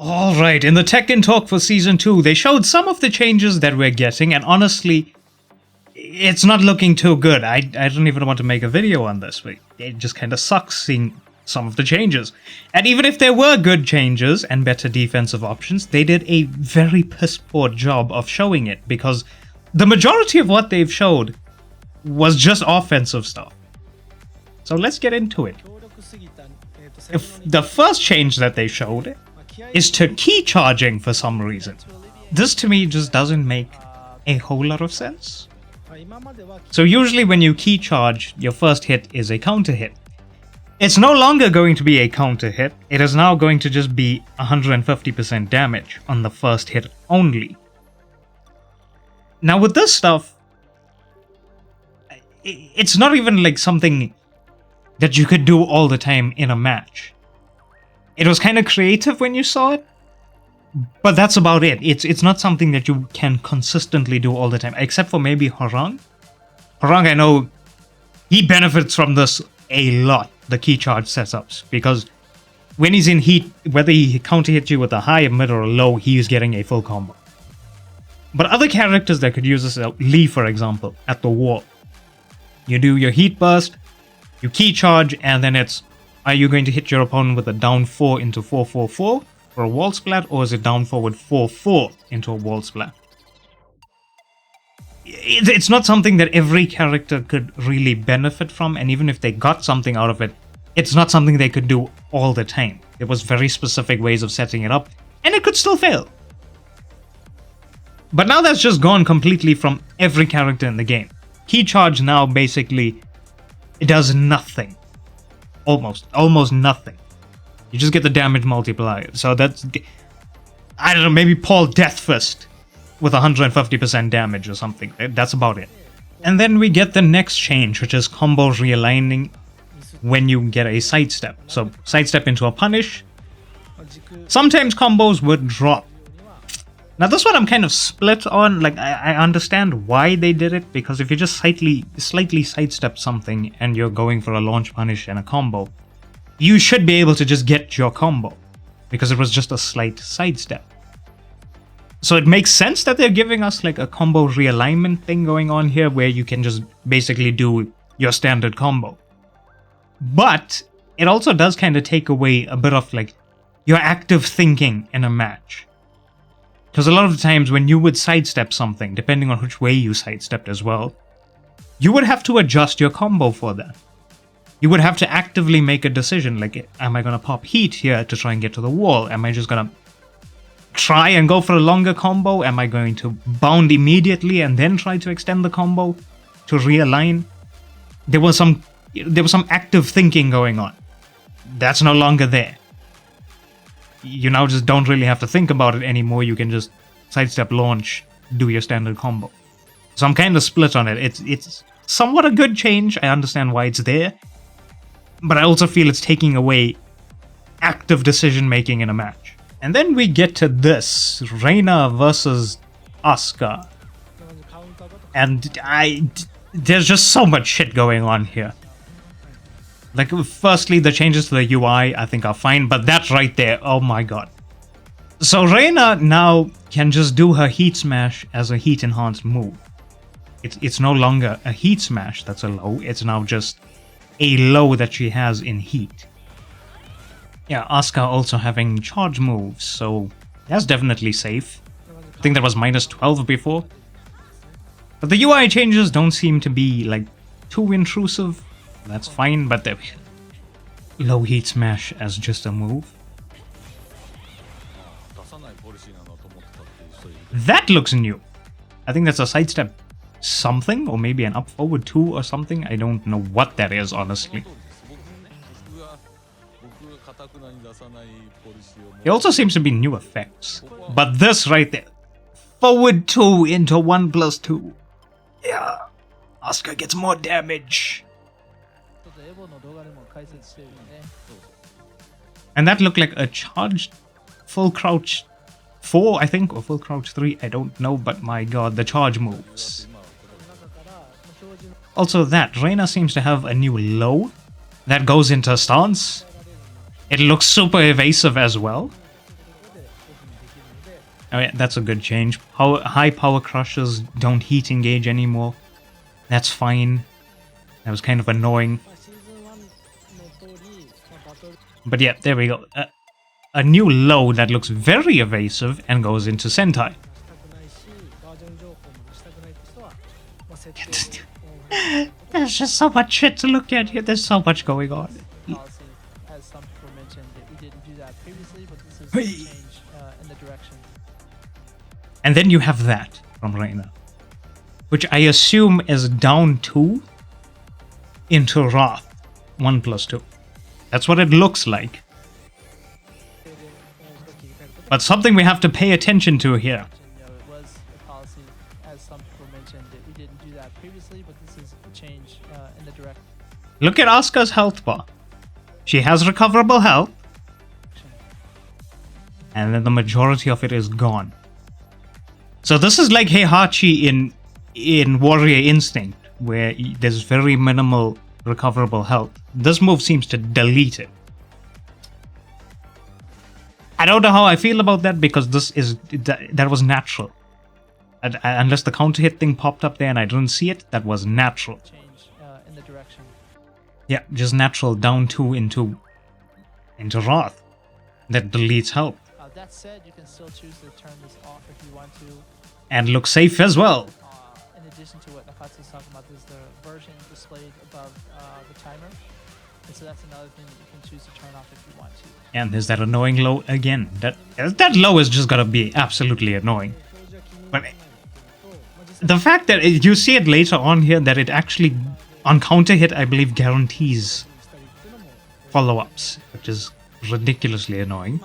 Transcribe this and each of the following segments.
Alright, in the Tekken Talk for Season 2, they showed some of the changes that we're getting, and honestly, it's not looking too good. I don't even want to make a video on this, but it just kind of sucks seeing some of the changes. And even if there were good changes and better defensive options, they did a very piss-poor job of showing it, because the majority of what they've showed was just offensive stuff. So let's get into it. If the first change that they showed is to key charging for some reason. This to me just doesn't make a whole lot of sense. So usually when you key charge, your first hit is a counter hit. It's no longer going to be a counter hit, it is now going to just be 150% damage on the first hit only. Now with this stuff, it's not even like something that you could do all the time in a match. It was kind of creative when you saw it, but that's about it. It's not something that you can consistently do all the time, except for maybe Harang. Harang, I know, he benefits from this a lot, the key charge setups, because when he's in heat, whether he counter hits you with a high, a mid, or a low, he is getting a full combo. But other characters that could use this, Lee for example, at the wall. You do your heat burst, you key charge, and then it's, are you going to hit your opponent with a down 4 into 4-4-4 for a wall splat, or is it down forward 4-4 into a wall splat? It's not something that every character could really benefit from, and even if they got something out of it, it's not something they could do all the time. There was very specific ways of setting it up, and it could still fail. But now that's just gone completely from every character in the game. Key charge now basically, it does nothing. Almost nothing. You just get the damage multiplier. So that's, I don't know, maybe Paul Deathfist with 150% damage or something. That's about it. And then we get the next change, which is combo realigning when you get a sidestep. So sidestep into a punish. Sometimes combos would drop. Now this one I'm kind of split on. Like, I understand why they did it, because if you just slightly sidestep something and you're going for a launch punish and a combo, you should be able to just get your combo, because it was just a slight sidestep. So it makes sense that they're giving us like a combo realignment thing going on here, where you can just basically do your standard combo. But it also does kind of take away a bit of like your active thinking in a match. Because a lot of the times when you would sidestep something, depending on which way you sidestepped as well, you would have to adjust your combo for that. You would have to actively make a decision, like, am I going to pop heat here to try and get to the wall? Am I just going to try and go for a longer combo? Am I going to bound immediately and then try to extend the combo to realign? There was some active thinking going on. That's no longer there. You now just don't really have to think about it anymore. You can just sidestep, launch, do your standard combo. So I'm kind of split on it. It's somewhat a good change. I understand why it's there, but I also feel it's taking away active decision making in a match. And then we get to this, Reina Vs Asuka. And there's just so much shit going on here. Like, firstly, the changes to the UI I think are fine, but that right there, oh my god. So Reina now can just do her heat smash as a heat enhanced move. It's no longer a heat smash that's a low, it's now just a low that she has in heat. Yeah, Asuka also having charge moves, so that's definitely safe. I think that was minus 12 before. But the UI changes don't seem to be like too intrusive. That's fine, but the low heat smash as just a move. That looks new. I think that's a sidestep something, or maybe an up forward 2 or something. I don't know what that is, honestly. It also seems to be new effects. But this right there, forward 2 into 1+2. Yeah, Asuka gets more damage. And that looked like a charged full crouch 4, I think, or full crouch 3, I don't know, but my god, the charge moves. Also that, Reina seems to have a new low that goes into stance. It looks super evasive as well. Oh yeah, that's a good change. High power crushers don't heat engage anymore. That's fine. That was kind of annoying. But yeah, there we go. A new low that looks very evasive and goes into Sentai. There's just so much shit to look at here. There's so much going on. As some people mentioned, that we didn't do that previously, but this is a change in the direction. And then you have that from Reina, which I assume is down 2 into Wrath 1+2. That's what it looks like. But something we have to pay attention to here. It was a policy, as some people mentioned, that we didn't do that previously, but this is a change in the direction. Look at Asuka's health bar. She has recoverable health. And then the majority of it is gone. So this is like Heihachi in Warrior Instinct, where there's very minimal recoverable health. This move seems to delete it. I don't know how I feel about that, because that was natural. Unless the counter hit thing popped up there and I didn't see it, that was natural. Change in the direction. Yeah, just natural down 2 into Wrath. That deletes health. That said, you can still choose to turn this off if you want to. And look safe as well. In addition to what Nakatsu is talking about, is the version displayed above the timer. And so that's another thing that you can choose to turn off if you want to. And there's that annoying low again. That low is just gonna be absolutely annoying. But the fact that you see it later on here, that it actually, on counter hit, I believe guarantees follow-ups, which is ridiculously annoying.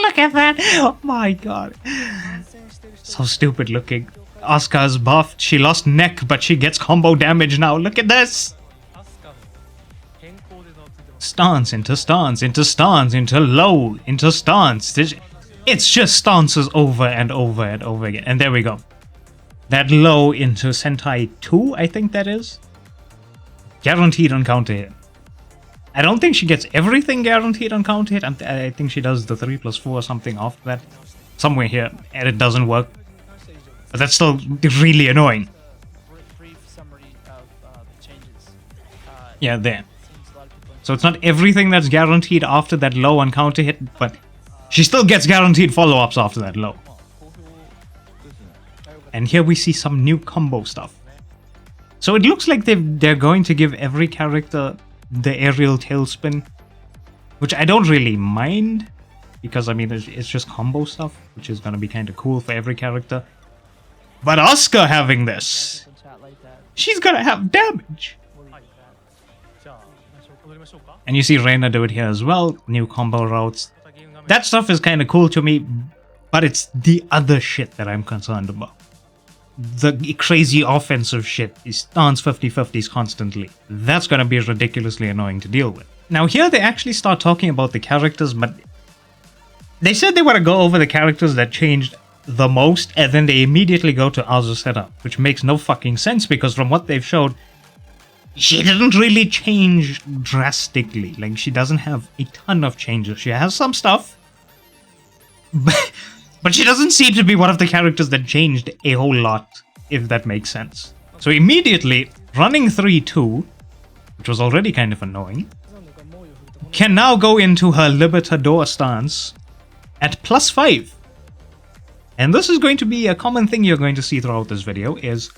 Look at that! Oh my god. So stupid looking. Asuka's buffed. She lost neck, but she gets combo damage now. Look at this! Stance into stance, into stance, into low, into stance. It's just stances over and over and over again. And there we go. That low into Sentai 2, I think that is. Guaranteed on counter hit. I don't think she gets everything guaranteed on counter hit. I think she does the 3+4 or something after that. Somewhere here, and it doesn't work. But that's still really annoying. Brief summary of the changes. Yeah, there. So it's not everything that's guaranteed after that low on counter hit, but she still gets guaranteed follow-ups after that low. And here we see some new combo stuff. So it looks like they're going to give every character the aerial tailspin, which I don't really mind, because I mean it's just combo stuff, which is gonna be kind of cool for every character. But Asuka having this, she's gonna have damage. And you see Reina do it here as well, new combo routes. That stuff is kind of cool to me, but it's the other shit that I'm concerned about. The crazy offensive shit, these stance 50-50s constantly. That's gonna be ridiculously annoying to deal with. Now here they actually start talking about the characters, but they said they want to go over the characters that changed the most, and then they immediately go to Azucena, which makes no fucking sense, because from what they've showed, she didn't really change drastically. Like, she doesn't have a ton of changes. She has some stuff, but she doesn't seem to be one of the characters that changed a whole lot, if that makes sense. So immediately, running 3-2, which was already kind of annoying, can now go into her Libertador stance at +5. And this is going to be a common thing you're going to see throughout this video, is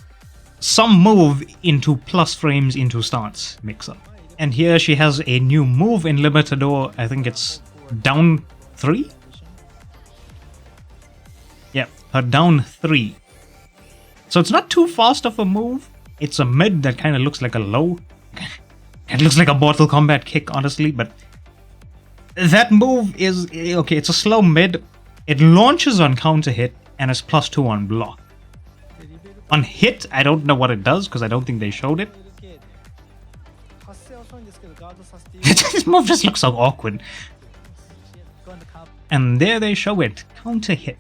some move into plus frames into stance mix-up. And here she has a new move in Libertador, I think it's down 3? Yeah, her down 3. So it's not too fast of a move, it's a mid that kind of looks like a low. It looks like a Mortal Kombat kick, honestly, but that move is, okay, it's a slow mid. It launches on counter hit and is +2 on block. On hit, I don't know what it does because I don't think they showed it. This move just looks so awkward. And there they show it. Counter hit.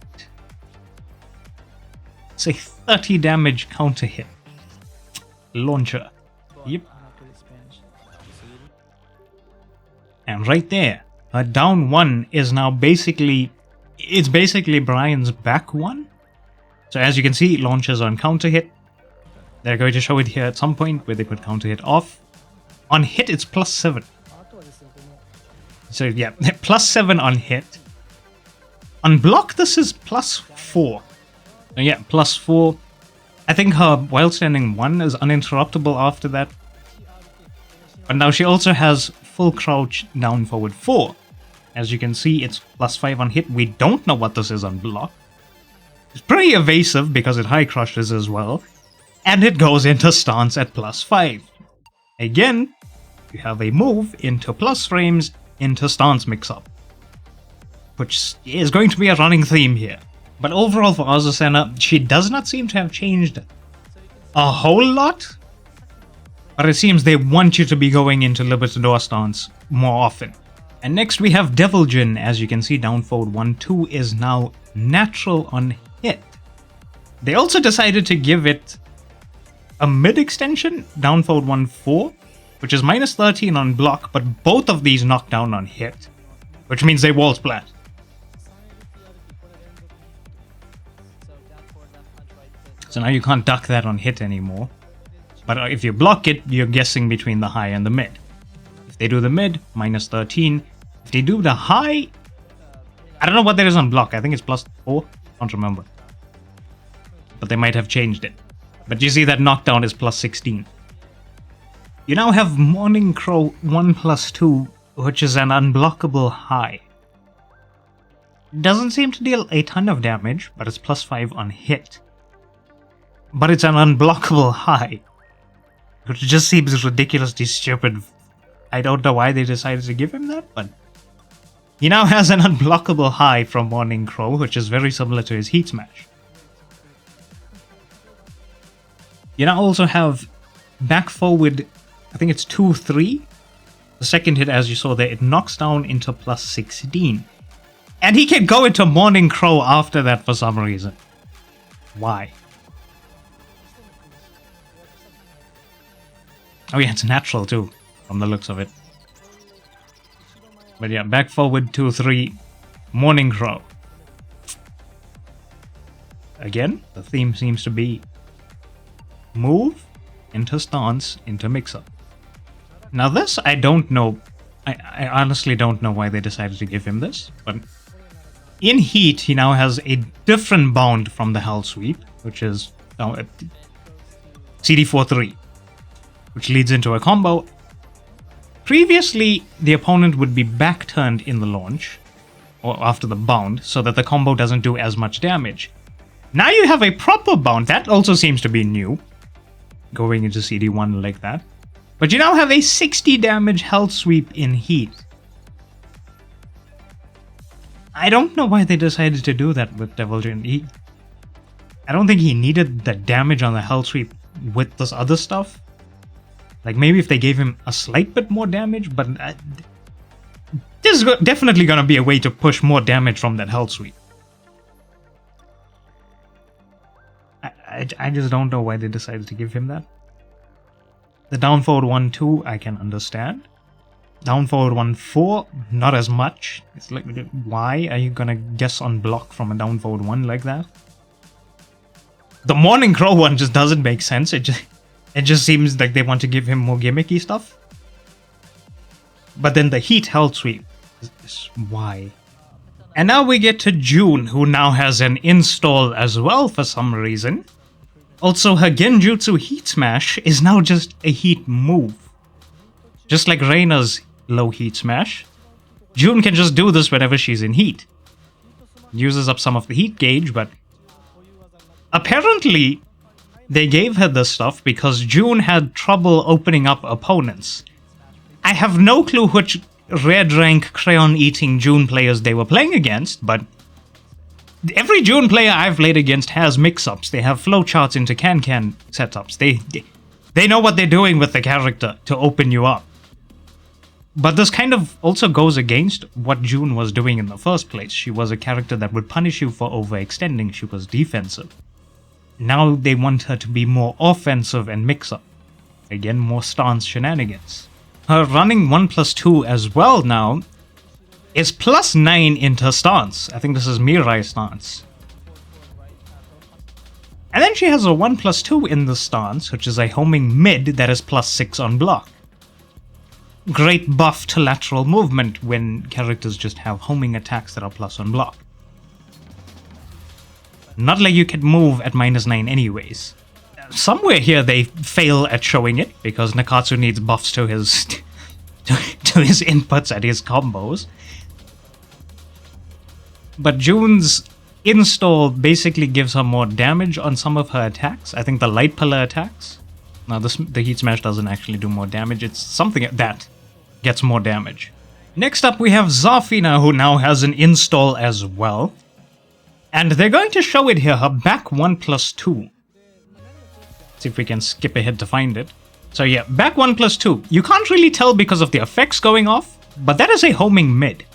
It's a 30 damage counter hit. Launcher. Yep. And right there, Her down 1 is now basically... It's basically Brian's back 1. So as you can see, it launches on counter hit. They're going to show it here at some point where they put counter hit off. On hit, it's +7. So yeah, +7 on hit. On block, this is +4. So yeah, +4. I think her while standing 1 is uninterruptible after that. But now she also has full crouch down forward 4. As you can see, it's +5 on hit. We don't know what this is on block. It's pretty evasive because it high crushes as well. And it goes into stance at +5. Again, you have a move into plus frames into stance mix-up, which is going to be a running theme here. But overall for Azucena, she does not seem to have changed a whole lot, but it seems they want you to be going into Libertador stance more often. And next we have Devil Jin. As you can see, down forward 1-2 is now natural on hit. They also decided to give it a mid extension, down forward 1-4, which is -13 on block, but both of these knock down on hit, which means they wall splat. So now you can't duck that on hit anymore. But if you block it, you're guessing between the high and the mid. If they do the mid, -13. If they do the high, I don't know what there is on block. I think it's +4. Can't remember. But they might have changed it. But you see that knockdown is +16. You now have Morning Crow 1+2, which is an unblockable high. Doesn't seem to deal a ton of damage, but it's +5 on hit. But it's an unblockable high, which just seems ridiculously stupid. I don't know why they decided to give him that, but he now has an unblockable high from Morning Crow, which is very similar to his Heat Smash. You now also have back forward, I think it's 2-3. The second hit, as you saw there, it knocks down into +16. And he can go into Morning Crow after that for some reason. Why? Oh yeah, it's natural too, from the looks of it. But yeah, back forward 2-3, Morning Crow. Again, the theme seems to be move into stance into mix-up. Now this, I don't know. I honestly don't know why they decided to give him this, but in Heat, he now has a different bound from the Hell Sweep, which is CD4-3, which leads into a combo. Previously, the opponent would be back-turned in the launch, or after the bound, so that the combo doesn't do as much damage. Now you have a proper bound. That also seems to be new, going into CD1 like that. But you now have a 60 damage Hell Sweep in Heat. I don't know why they decided to do that with Devil Jin. I don't think he needed the damage on the Hell Sweep with this other stuff. Like, maybe if they gave him a slight bit more damage, but there's definitely gonna be a way to push more damage from that Hell Sweep. I just don't know why they decided to give him that. The down forward 1-2, I can understand. Down forward 1-4, not as much. It's like, why are you gonna guess on block from a down forward 1 like that? The Morning Crow one just doesn't make sense. It just seems like they want to give him more gimmicky stuff. But then the Heat Hell Sweep is why. And now we get to June, who now has an install as well for some reason. Also, her Genjutsu Heat Smash is now just a Heat move. Just like Reina's low Heat Smash, June can just do this whenever she's in Heat. Uses up some of the Heat gauge, but apparently they gave her this stuff because June had trouble opening up opponents. I have no clue which red rank crayon-eating June players they were playing against, but every June player I've played against has mix-ups. They have flowcharts into can-can setups. They know what they're doing with the character to open you up. But this kind of also goes against what June was doing in the first place. She was a character that would punish you for overextending. She was defensive. Now they want her to be more offensive and mix-up. Again, more stance shenanigans. Her running 1+2 as well now is +9 into stance. I think this is Mirai stance. And then she has a 1+2 in the stance, which is a homing mid that is +6 on block. Great buff to lateral movement when characters just have homing attacks that are plus on block. Not like you can move at -9 anyways. Somewhere here they fail at showing it, because Nakatsu needs buffs to his to his inputs and his combos. But June's install basically gives her more damage on some of her attacks. I think the light pillar attacks. Now the heat smash doesn't actually do more damage, it's something that gets more damage. Next up we have Zafina, who now has an install as well. And they're going to show it here, her back 1+2. See if we can skip ahead to find it. So yeah, back 1+2. You can't really tell because of the effects going off, but that is a homing mid.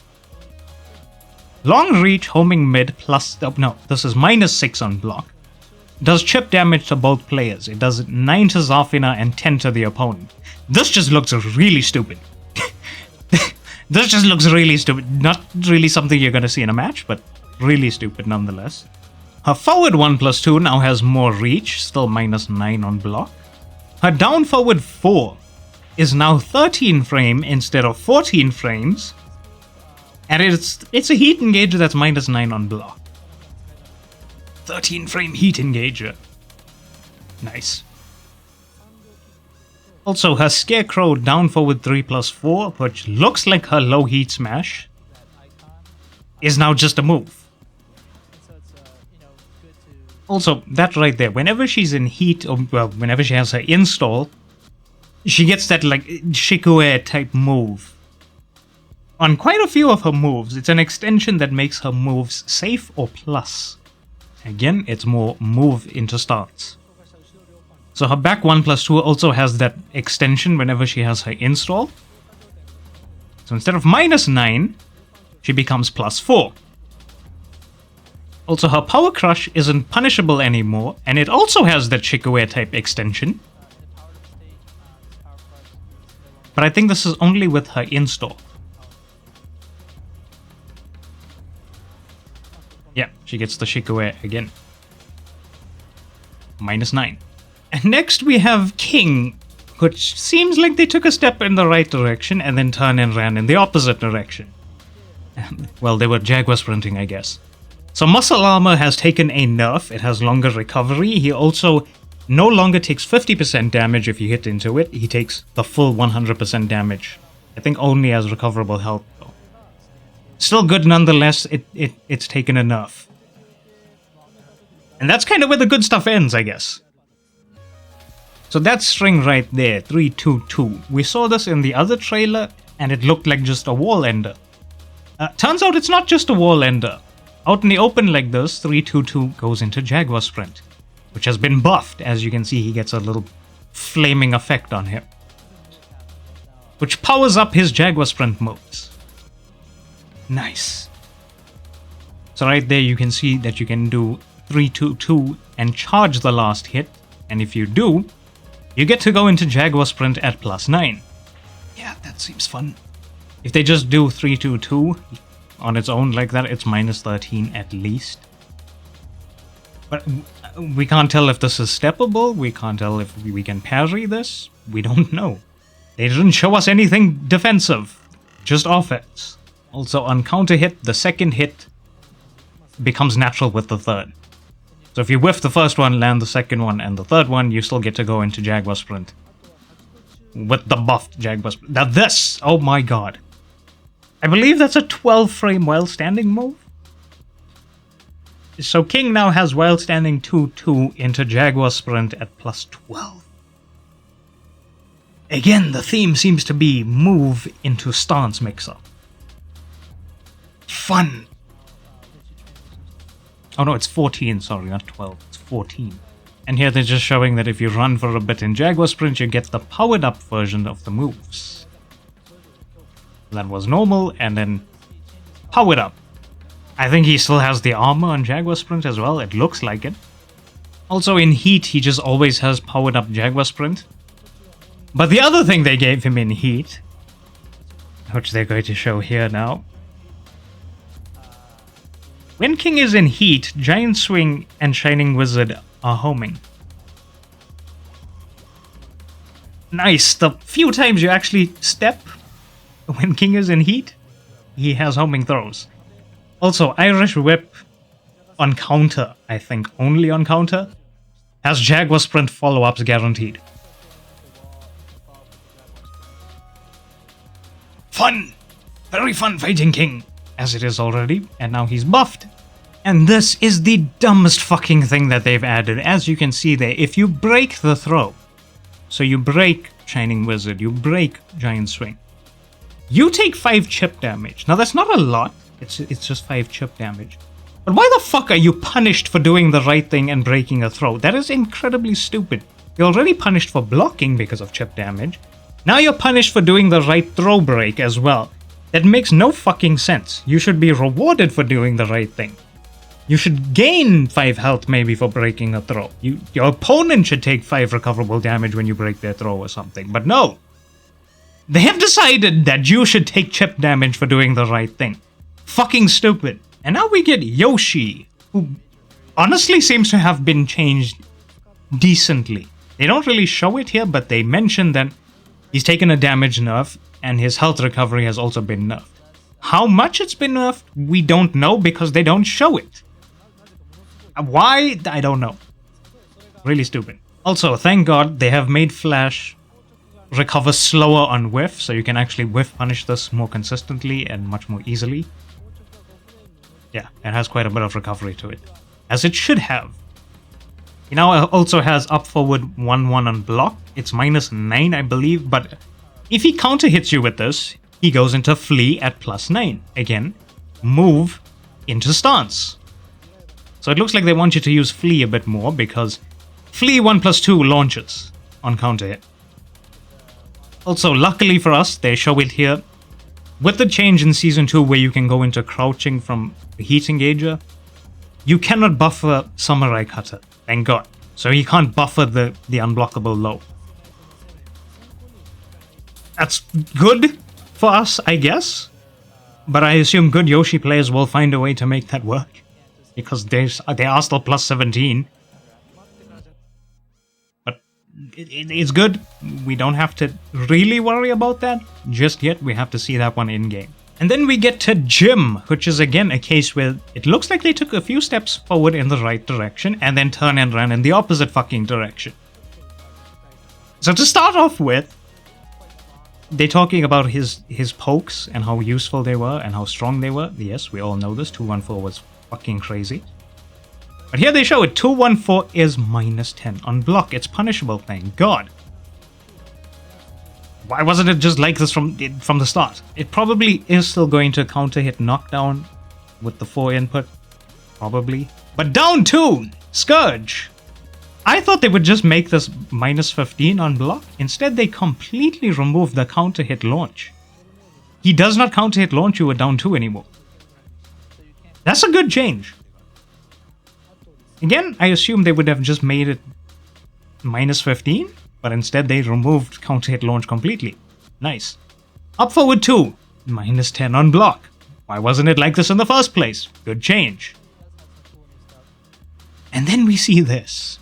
Long reach, homing mid, plus... Oh, no, this is -6 on block. Does chip damage to both players. It does 9 to Zafina and 10 to the opponent. This just looks really stupid. This just looks really stupid. Not really something you're going to see in a match, but really stupid nonetheless. Her forward 1+2 now has more reach, still -9 on block. Her down forward 4 is now 13 frame instead of 14 frames. And it's a heat engager that's -9 on block. 13 frame heat engager. Nice. Also, her Scarecrow down forward 3+4, which looks like her low heat smash, is now just a move. Also, that right there, whenever she's in heat, or well, whenever she has her install, she gets that like Shikue type move. On quite a few of her moves, it's an extension that makes her moves safe or plus. Again, it's more move into stance. So her back 1+2 also has that extension whenever she has her install. So instead of -9, she becomes +4. Also, her Power Crush isn't punishable anymore, and it also has that Shikue type extension. But I think this is only with her install. Yeah, she gets the Shikue again. -9. And next we have King, which seems like they took a step in the right direction and then turned and ran in the opposite direction. Well, they were Jaguar sprinting, I guess. So Muscle Armor has taken a nerf, it has longer recovery. He also no longer takes 50% damage if you hit into it, he takes the full 100% damage. I think only as recoverable health though. Still good nonetheless, it's taken a nerf. And that's kind of where the good stuff ends, I guess. So that string right there, 3-2-2. We saw this in the other trailer, and it looked like just a wall ender. Turns out it's not just a wall ender. Out in the open like this, 3-2-2 goes into Jaguar Sprint, which has been buffed. As you can see, he gets a little flaming effect on him, which powers up his Jaguar Sprint moves. Nice. So right there you can see that you can do 3-2-2 and charge the last hit, and if you do, you get to go into Jaguar Sprint at +9. Yeah, that seems fun. If they just do 3-2-2 on its own like that, it's -13 at least. But we can't tell if this is steppable, we can't tell if we can parry this, we don't know. They didn't show us anything defensive, just offense. Also on counter hit, the second hit becomes natural with the third. So if you whiff the first one, land the second one, and the third one, you still get to go into Jaguar Sprint. With the buffed Jaguar Sprint. Now this! Oh my god. I believe that's a 12 frame while standing move? So King now has while standing 2-2 into Jaguar Sprint at +12. Again, the theme seems to be move into stance mix-up. Fun! Oh no, it's 14, sorry, not 12, it's 14. And here they're just showing that if you run for a bit in Jaguar Sprint, you get the powered up version of the moves. That was normal, and then powered up. I think he still has the armor on Jaguar Sprint as well, it looks like it. Also in Heat, he just always has powered up Jaguar Sprint. But the other thing they gave him in Heat, which they're going to show here now, When King is in heat, Giant Swing and Shining Wizard are homing. Nice. The few times you actually step when King is in heat, he has homing throws. Also, Irish Whip on counter, I think only on counter, has Jaguar Sprint follow-ups guaranteed. Fun! Very fun fighting King, as it is already, and now he's buffed. And this is the dumbest fucking thing that they've added. As you can see there, if you break the throw, so you break Shining Wizard, you break Giant Swing, you take 5 chip damage. Now that's not a lot, it's just 5 chip damage. But why the fuck are you punished for doing the right thing and breaking a throw? That is incredibly stupid. You're already punished for blocking because of chip damage. Now you're punished for doing the right throw break as well. That makes no fucking sense. You should be rewarded for doing the right thing. You should gain 5 health maybe for breaking a throw. Your opponent should take 5 recoverable damage when you break their throw or something. But no. They have decided that you should take chip damage for doing the right thing. Fucking stupid. And now we get Yoshi, who honestly seems to have been changed decently. They don't really show it here, but they mention that he's taken a damage nerf, and his health recovery has also been nerfed. How much it's been nerfed, we don't know because they don't show it. Why? I don't know. Really stupid. Also, thank God they have made Flash recover slower on whiff, so you can actually whiff punish this more consistently and much more easily. Yeah, it has quite a bit of recovery to it. As it should have. It now also has up forward 1-1 on block. It's -9, I believe, but if he counter hits you with this, he goes into flee at +9. Again, move into stance. So it looks like they want you to use flee a bit more because flee 1+2 launches on counter hit. Also, luckily for us, they show it here. With the change in Season 2 where you can go into crouching from the Heat Engager, you cannot buffer Samurai Cutter, thank God. So he can't buffer the unblockable low. That's good for us, I guess. But I assume good Yoshi players will find a way to make that work. Because they are still +17. But it's good. We don't have to really worry about that just yet. We have to see that one in-game. And then we get to Jim, which is again a case where it looks like they took a few steps forward in the right direction and then turn and ran in the opposite fucking direction. So to start off with, they're talking about his pokes and how useful they were and how strong they were. Yes, we all know this. 214 was fucking crazy. But here they show it. 214 is -10 on block. It's punishable, thank God. Why wasn't it just like this from the start? It probably is still going to counter hit knockdown with the 4 input. Probably. But down 2! Scourge! I thought they would just make this -15 on block. Instead, they completely removed the counter hit launch. He does not counter hit launch you with down 2 anymore. That's a good change. Again, I assume they would have just made it -15, but instead they removed counter hit launch completely. Nice. Up forward 2, -10 on block. Why wasn't it like this in the first place? Good change. And then we see this.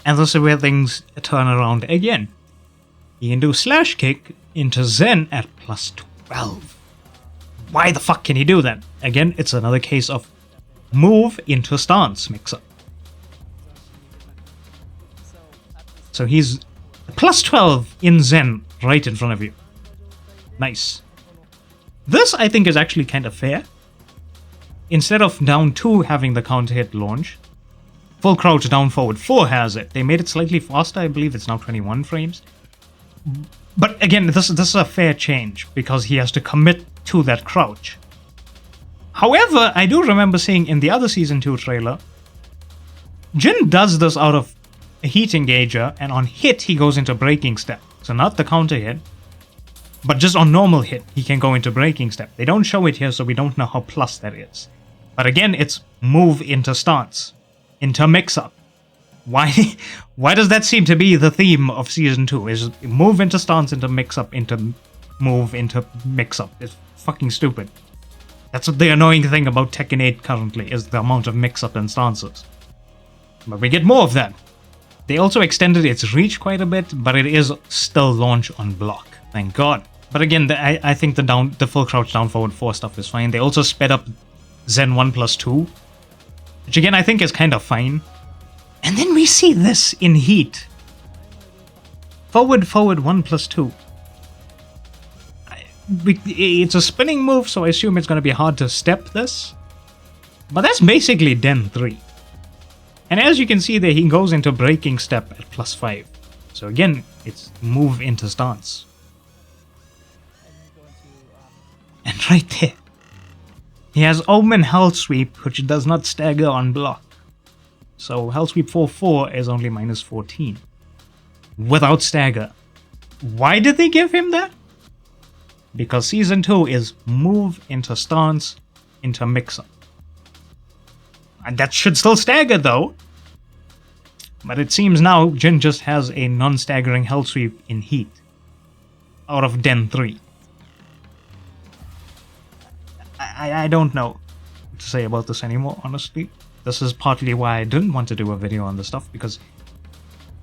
And this is where things turn around again. You can do slash kick into Zen at +12. Why the fuck can he do that? Again, it's another case of move into stance mix-up. So he's +12 in Zen right in front of you. Nice. This, I think, is actually kind of fair. Instead of down 2 having the counter hit launch, full crouch down forward 4 has it. They made it slightly faster, I believe it's now 21 frames. But again, this is a fair change because he has to commit to that crouch. However, I do remember seeing in the other Season 2 trailer, Jin does this out of a Heat Engager, and on hit he goes into Breaking Step. So not the counter hit, but just on normal hit he can go into Breaking Step. They don't show it here, so we don't know how plus that is. But again, it's move into stance, into mix-up. Why does that seem to be the theme of Season 2? Is move into stance, into mix-up, into move, into mix-up. It's fucking stupid. That's the annoying thing about Tekken 8 currently, is the amount of mix-up in stances. But we get more of that. They also extended its reach quite a bit, but it is still launch on block. Thank God. But again, I think the full crouch down forward 4 stuff is fine. They also sped up Zen 1+2, which again I think is kind of fine. And then we see this in Heat. Forward 1+2. It's a spinning move, so I assume it's going to be hard to step this. But that's basically Den 3. And as you can see there, he goes into breaking step at +5. So again, it's move into stance. And right there, he has Omen Hell Sweep, which does not stagger on block. So Hell Sweep 4-4 is only -14. Without stagger. Why did they give him that? Because Season 2 is move into stance into mix-up. And that should still stagger though. But it seems now Jin just has a non-staggering Hell Sweep in Heat. Out of Den 3. I don't know what to say about this anymore, honestly. This is partly why I didn't want to do a video on this stuff, because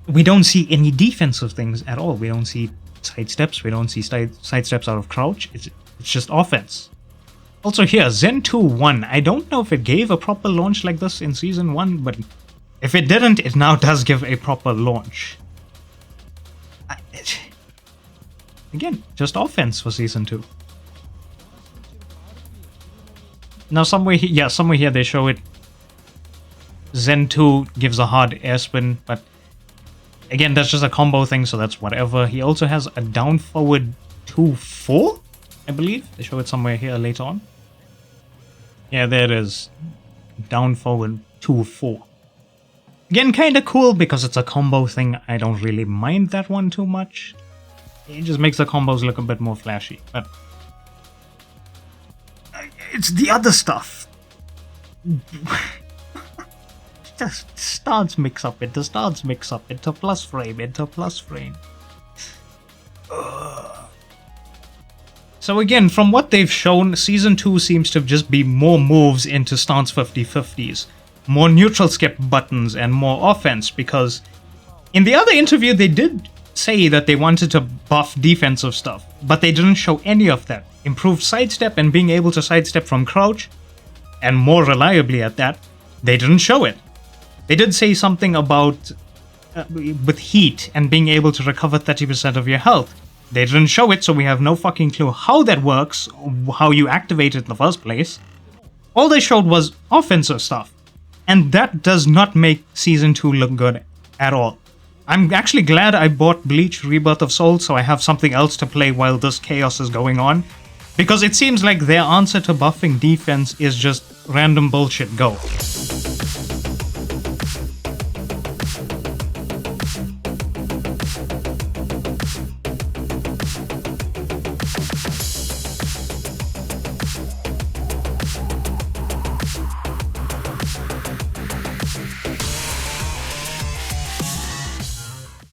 we don't see any defensive things at all. We don't see side steps, we don't see side steps out of crouch. It's just offense. Also here, Zen 2-1. I don't know if it gave a proper launch like this in Season 1, but if it didn't, it now does give a proper launch. Again, just offense for Season 2. Now somewhere here they show it. Zen 2 gives a hard air spin, but again, that's just a combo thing, so that's whatever. He also has a down forward 2-4, I believe. They show it somewhere here later on. Yeah, there it is. Down forward 2-4. Again, kind of cool because it's a combo thing. I don't really mind that one too much. It just makes the combos look a bit more flashy. But it's the other stuff. Just stance mix up into stance mix up into plus frame into plus frame. So again, from what they've shown, Season 2 seems to just be more moves into stance 50-50s, more neutral skip buttons and more offense, because in the other interview they did say that they wanted to buff defensive stuff, but they didn't show any of that. Improved sidestep and being able to sidestep from crouch, and more reliably at that, they didn't show it. They did say something about with Heat and being able to recover 30% of your health. They didn't show it, so we have no fucking clue how that works, how you activate it in the first place. All they showed was offensive stuff, and that does not make Season 2 look good at all. I'm actually glad I bought Bleach Rebirth of Souls, so I have something else to play while this chaos is going on, because it seems like their answer to buffing defense is just random bullshit go.